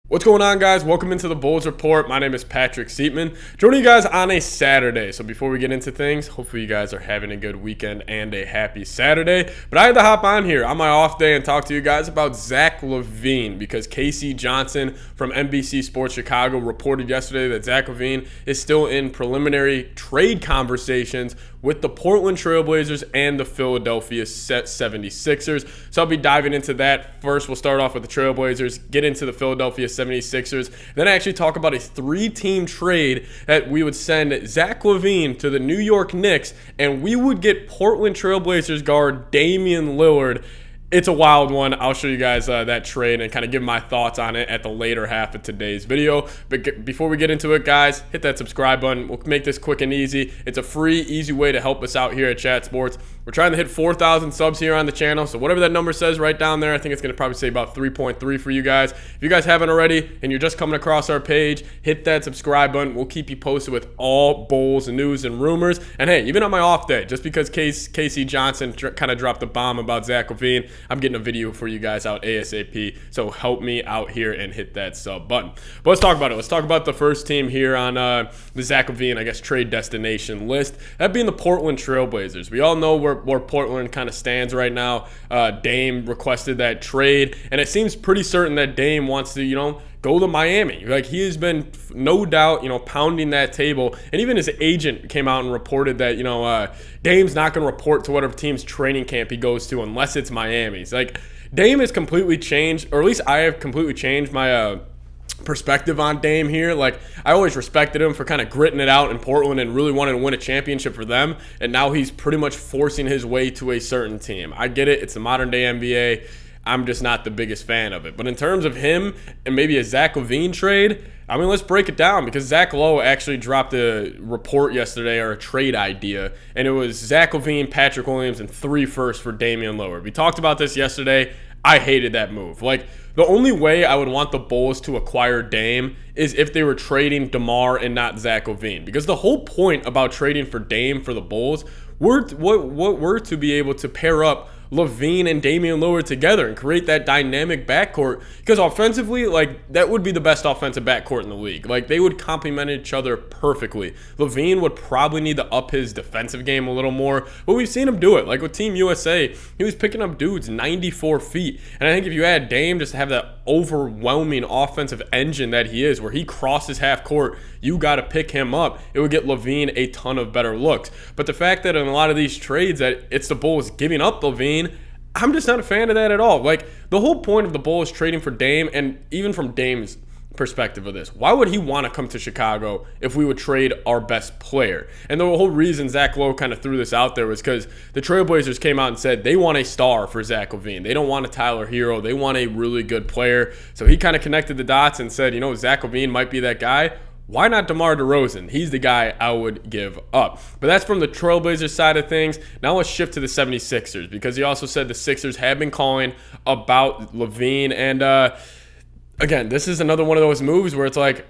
What's going on, guys? Welcome into the Bulls Report. My name is Patrick Seatman, joining you guys on a Saturday. So before we get into things, hopefully you guys are having a good weekend and a happy Saturday. But I had to hop on here on my off day and talk to you guys about Zach LaVine, because Casey Johnson from NBC Sports Chicago reported yesterday that Zach LaVine is still in preliminary trade conversations with the Portland Trailblazers and the Philadelphia 76ers. So I'll be diving into that. First, we'll start off with the Trailblazers, get into the Philadelphia 76ers, then actually talk about a three-team trade that we would send Zach LaVine to the New York Knicks, and we would get Portland Trailblazers guard Damian Lillard. It's a wild one. I'll show you guys that trade and kind of give my thoughts on it at the later half of today's video. But before we get into it, guys, hit that subscribe button. We'll make this quick and easy. It's a free, easy way to help us out here at Chat Sports. We're trying to hit 4,000 subs here on the channel, so whatever that number says right down there, I think it's going to probably say about 3.3 for you guys. If you guys haven't already and you're just coming across our page, hit that subscribe button. We'll keep you posted with all Bulls news and rumors. And hey, even on my off day, just because Casey Johnson kind of dropped the bomb about Zach LaVine, I'm getting a video for you guys out ASAP. So help me out here and hit that sub button. But let's talk about it. Let's talk about the first team here on the Zach LaVine, I guess, trade destination list. That being the Portland Trailblazers. We all know where Portland kind of stands right now. Dame requested that trade, and it seems pretty certain that Dame wants to, go to Miami. Like, he has been, no doubt, pounding that table. And even his agent came out and reported that, Dame's not going to report to whatever team's training camp he goes to unless it's Miami's. Like, Dame has completely changed, or at least I have completely changed my perspective on Dame here. Like, I always respected him for kind of gritting it out in Portland and really wanting to win a championship for them, and now he's pretty much forcing his way to a certain team. I get it, it's the modern day NBA. I'm just not the biggest fan of it. But in terms of him and maybe a Zach LaVine trade, I mean, let's break it down, because Zach Lowe actually dropped a report yesterday, or a trade idea, and it was Zach LaVine, Patrick Williams, and 3 firsts for Damian Lillard. We talked about this yesterday. I hated that move. Like, the only way I would want the Bulls to acquire Dame is if they were trading DeMar and not Zach LaVine, because the whole point about trading for Dame for the Bulls were to be able to pair up LaVine and Damian Lillard together and create that dynamic backcourt, because offensively, like, that would be the best offensive backcourt in the league. Like, they would complement each other perfectly. LaVine would probably need to up his defensive game a little more, but we've seen him do it. Like, with Team USA, he was picking up dudes 94 feet, and I think if you add Dame just to have that overwhelming offensive engine that he is, where he crosses half court, you got to pick him up, it would get LaVine a ton of better looks. But the fact that in a lot of these trades that it's the Bulls giving up LaVine, I'm just not a fan of that at all. Like, the whole point of the Bulls trading for Dame, and even from Dame's perspective of this, why would he want to come to Chicago if we would trade our best player? And the whole reason Zach Lowe kind of threw this out there was because the Trailblazers came out and said they want a star for Zach LaVine. They don't want a Tyler Hero. They want a really good player. So he kind of connected the dots and said, Zach LaVine might be that guy. Why not DeMar DeRozan? He's the guy I would give up. But that's from the Trailblazers side of things. Now let's shift to the 76ers, because he also said the Sixers have been calling about LaVine. And again, this is another one of those moves where it's like,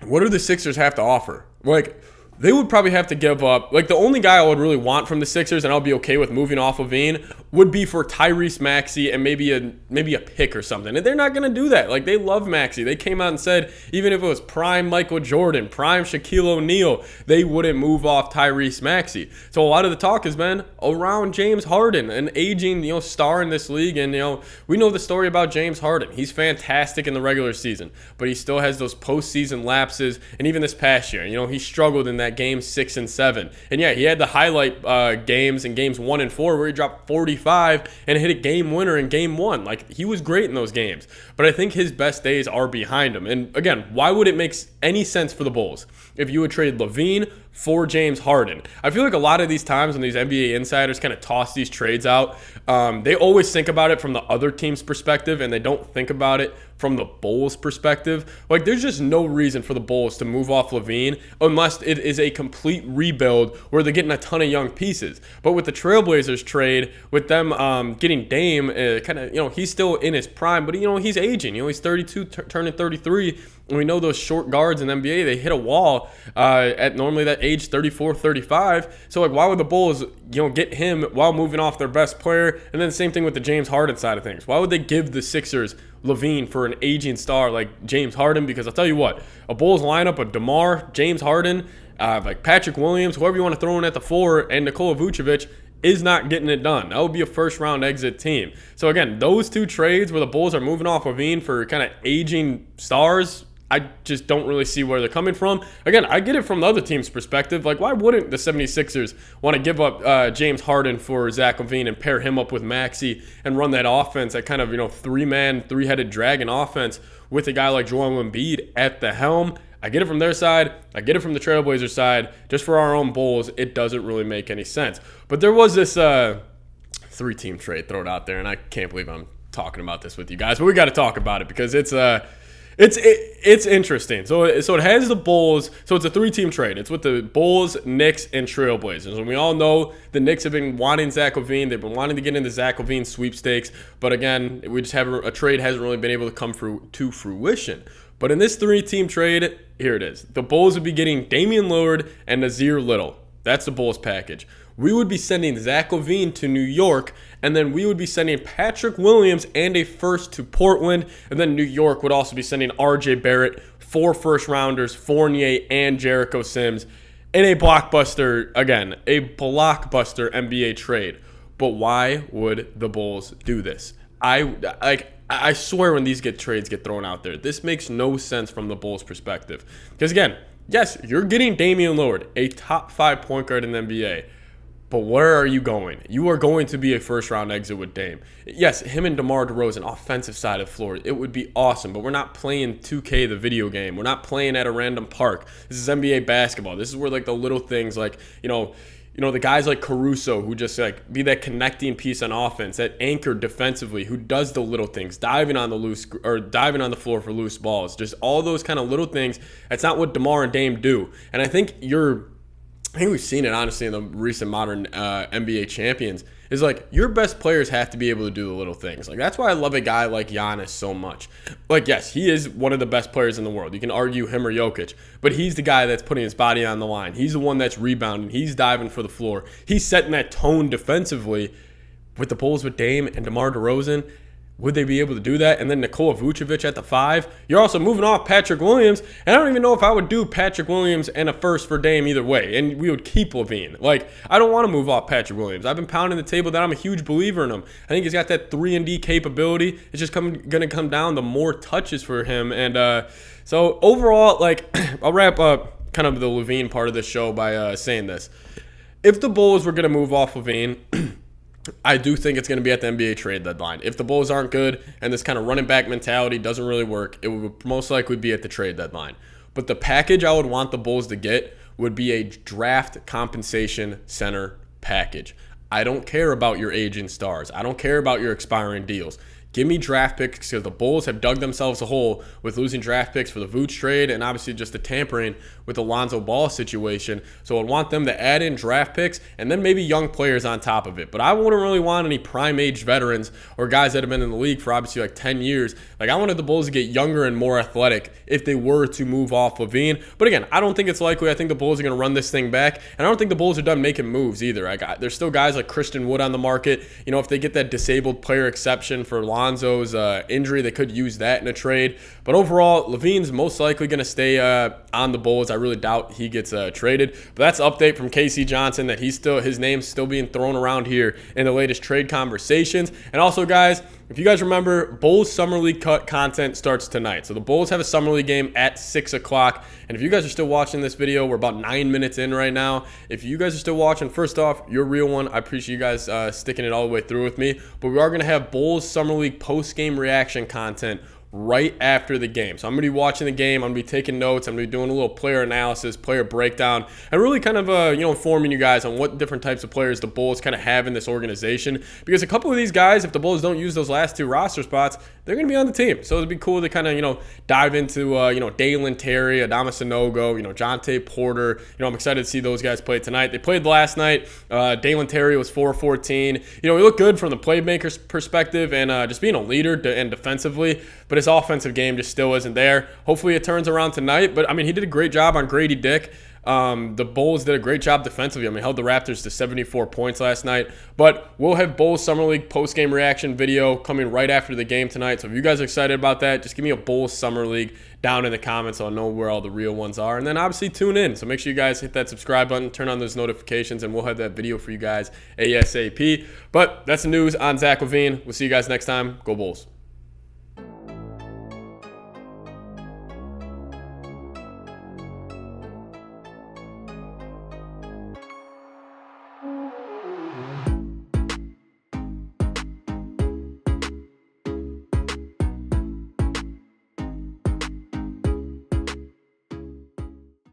what do the Sixers have to offer? Like, they would probably have to give up. Like, the only guy I would really want from the Sixers, and I'll be okay with moving off LaVine, would be for Tyrese Maxey and maybe a pick or something. And they're not going to do that. Like, they love Maxey. They came out and said even if it was prime Michael Jordan, prime Shaquille O'Neal, they wouldn't move off Tyrese Maxey. So a lot of the talk has been around James Harden, an aging star in this league. And we know the story about James Harden. He's fantastic in the regular season, but he still has those postseason lapses. And even this past year, he struggled in that game 6 and 7. And yeah, he had the highlight games in games 1 and 4 where he dropped 45 and hit a game winner in game 1. Like, he was great in those games, but I think his best days are behind him. And again, why would it make any sense for the Bulls if you would trade LaVine for James Harden? I feel like a lot of these times when these NBA insiders kind of toss these trades out, they always think about it from the other team's perspective, and they don't think about it from the Bulls' perspective. Like, there's just no reason for the Bulls to move off LaVine unless it is a complete rebuild where they're getting a ton of young pieces. But with the Trailblazers trade, with them getting Dame, he's still in his prime, but he's aging. He's 32, turning 33. And we know those short guards in the NBA, they hit a wall at normally that age 34, 35. So, like, why would the Bulls, get him while moving off their best player? And then the same thing with the James Harden side of things. Why would they give the Sixers LaVine for an aging star like James Harden? Because I'll tell you what, a Bulls lineup of DeMar, James Harden, like Patrick Williams, whoever you want to throw in at the 4, and Nikola Vucevic is not getting it done. That would be a first-round exit team. So, again, those two trades where the Bulls are moving off LaVine for kind of aging stars, I just don't really see where they're coming from. Again, I get it from the other team's perspective. Like, why wouldn't the 76ers want to give up James Harden for Zach LaVine and pair him up with Maxey and run that offense, that kind of, three-man, three-headed dragon offense with a guy like Joel Embiid at the helm? I get it from their side. I get it from the Trailblazers side. Just for our own Bulls, it doesn't really make any sense. But there was this 3-team trade thrown out there, and I can't believe I'm talking about this with you guys. But we got to talk about it because it's interesting. So it has the Bulls. So it's a 3-team trade. It's with the Bulls, Knicks, and Trailblazers. And we all know the Knicks have been wanting Zach LaVine. They've been wanting to get into Zach LaVine sweepstakes. But again, we just have a trade hasn't really been able to come to fruition. But in this 3-team trade, here it is. The Bulls would be getting Damian Lillard and Nasir Little. That's the Bulls package. We would be sending Zach LaVine to New York, and then we would be sending Patrick Williams and a first to Portland, and then New York would also be sending RJ Barrett, 4 first-rounders, Fournier, and Jericho Sims in a blockbuster NBA trade. But why would the Bulls do this? I swear when these trades get thrown out there, this makes no sense from the Bulls' perspective. Because again, yes, you're getting Damian Lillard, a top 5 point guard in the NBA. But where are you going? You are going to be a first-round exit with Dame. Yes, him and DeMar DeRozan, offensive side of the floor, it would be awesome. But we're not playing 2K, the video game. We're not playing at a random park. This is NBA basketball. This is where, like, the little things, like, the guys like Caruso who just, like, be that connecting piece on offense, that anchor defensively, who does the little things, diving on the floor for loose balls. Just all those kind of little things. That's not what DeMar and Dame do. And I think we've seen it, honestly, in the recent modern NBA champions, is like your best players have to be able to do the little things. Like, that's why I love a guy like Giannis so much. Like, yes, he is one of the best players in the world. You can argue him or Jokic, but he's the guy that's putting his body on the line. He's the one that's rebounding. He's diving for the floor. He's setting that tone defensively. With the Bulls with Dame and DeMar DeRozan, would they be able to do that? And then Nikola Vucevic at the 5. You're also moving off Patrick Williams. And I don't even know if I would do Patrick Williams and a first for Dame either way. And we would keep LaVine. Like, I don't want to move off Patrick Williams. I've been pounding the table that I'm a huge believer in him. I think he's got that 3-and-D capability. It's just going to come down to more touches for him. And so overall, like, I'll wrap up kind of the LaVine part of this show by saying this. If the Bulls were going to move off LaVine, I do think it's going to be at the NBA trade deadline. If the Bulls aren't good and this kind of running back mentality doesn't really work, it would most likely be at the trade deadline. But the package I would want the Bulls to get would be a draft compensation center package. I don't care about your aging stars. I don't care about your expiring deals. Give me draft picks, because the Bulls have dug themselves a hole with losing draft picks for the Vooch trade and obviously just the tampering with the Lonzo Ball situation. So I want them to add in draft picks and then maybe young players on top of it. But I wouldn't really want any prime age veterans or guys that have been in the league for obviously like 10 years. Like, I wanted the Bulls to get younger and more athletic if they were to move off LaVine. But again, I don't think it's likely. I think the Bulls are going to run this thing back. And I don't think the Bulls are done making moves either. There's still guys like Christian Wood on the market. If they get that disabled player exception for Lonzo's injury, they could use that in a trade. But overall, LaVine's most likely going to stay on the Bulls. I really doubt he gets traded. But that's an update from KC Johnson that his name's still being thrown around here in the latest trade conversations. And also, guys, if you guys remember, Bulls Summer League content starts tonight. So the Bulls have a Summer League game at 6 o'clock. And if you guys are still watching this video, we're about 9 minutes in right now. If you guys are still watching, first off, you're a real one. I appreciate you guys sticking it all the way through with me. But we are going to have Bulls Summer League post-game reaction content right after the game. So I'm going to be watching the game. I'm going to be taking notes. I'm going to be doing a little player analysis, player breakdown, and really kind of informing you guys on what different types of players the Bulls kind of have in this organization. Because a couple of these guys, if the Bulls don't use those last 2 roster spots, they're going to be on the team. So it'd be cool to kind of, dive into, Dalen Terry, Adama Sanogo, Jonte Porter. I'm excited to see those guys play tonight. They played last night. Dalen Terry was 4-14. He looked good from the playmaker's perspective and just being a leader and defensively. But his offensive game just still isn't there. Hopefully it turns around tonight. But, I mean, he did a great job on Grady Dick. The Bulls did a great job defensively. I mean, held the Raptors to 74 points last night. But we'll have Bulls Summer League post-game reaction video coming right after the game tonight. So if you guys are excited about that, just give me a Bulls Summer League down in the comments so I'll know where all the real ones are. And then obviously tune in. So make sure you guys hit that subscribe button, turn on those notifications, and we'll have that video for you guys ASAP. But that's the news on Zach LaVine. We'll see you guys next time. Go Bulls.